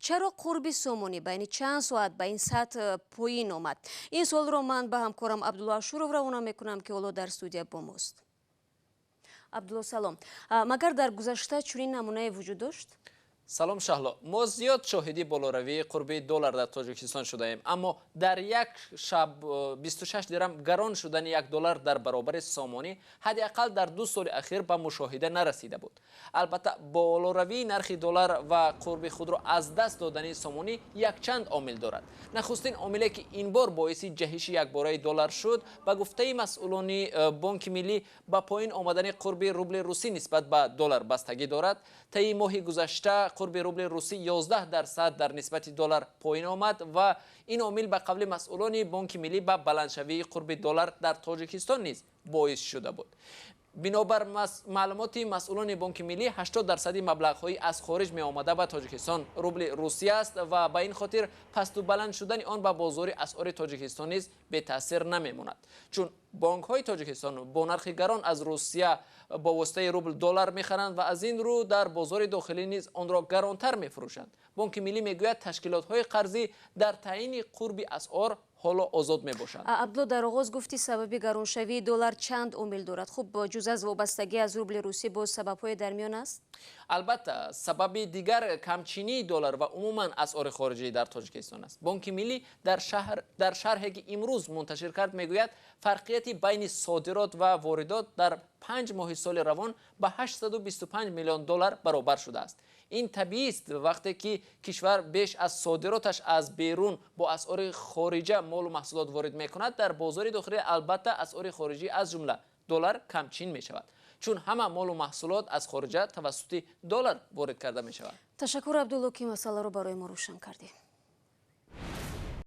چرا قرب سومونی بین چند ساعت به این سطح پایین آمد؟ این سوال رو من به همکارم عبدالله اشورov روانه میکنم که اولو در استودیو با ماست. عبدالله سلام. مگر در گذشته چنین نمونه وجود داشت؟ سلام شهلا. ما زیاد شاهدی بالاروی قربی دلار در تاجیکستان شده ایم، اما در یک شب 26 درم گران شدن یک دلار در برابر سامانی حداقل در 2 سال اخیر به مشاهده نرسیده بود. البته بالاروی نرخ دلار و قرب خود را از دست دادن سامانی یک چند عامل دارد. نخستین عاملی که این بار باعث جهش یکباره دلار شد، به گفته مسئولان بانک ملی با پایین آمدن قرب روبل روسی نسبت به دلار بستگی دارد. طی ماه گذشته قرب روبل روسی 11% در نسبت دلار پایین آمد و این عامل به قول مسئولان بانک ملی به بلندشوی قرب دلار در تاجیکستان نیز باعث شده بود. بنابر معلومات مسئولان بانک ملی 80% مبلغ‌های از خارج می آمده به تاجیکستان روبل روسی است و به این خاطر پست و بلند شدن آن به بازار اسعار تاجیکستان نیز به تاثیر نمیماند، چون بانک‌های تاجیکستان با نرخ گران از روسیه با واسطه روبل دلار می‌خرند و از این رو در بازار داخلی نیز آن را گرانتر می‌فروشند. بانک ملی میگوید تشکیلات‌های قرضی در تعیین قرب اسعار حالا آزاد میباشند. عبدالله در آغاز گفتی سبب گرانشوی دلار چند عامل دارد. خب جز از وابستگی از روبل روسی با سبب‌های در میان است؟ البته سبب دیگر کمچینی دلار و عموما اسعار خارجی در تاجیکستان است. بانک ملی در شرحی که امروز منتشر کرد میگوید فرقیت بین صادرات و واردات در 5 ماه سال روان به 825 میلیون دلار برابر شده است. این طبیعی است وقتی که کشور بیش از صادراتش از بیرون با اسعار خارجی مال و محصولات وارد میکند، در بازار داخلی البته اسعار خارجی از جمله دلار کمچین می شود، چون همه مال و محصولات از خارج توسط دلار وارد کرده می شود. تشکر عبدالله که مسئله رو برای ما روشن کردی.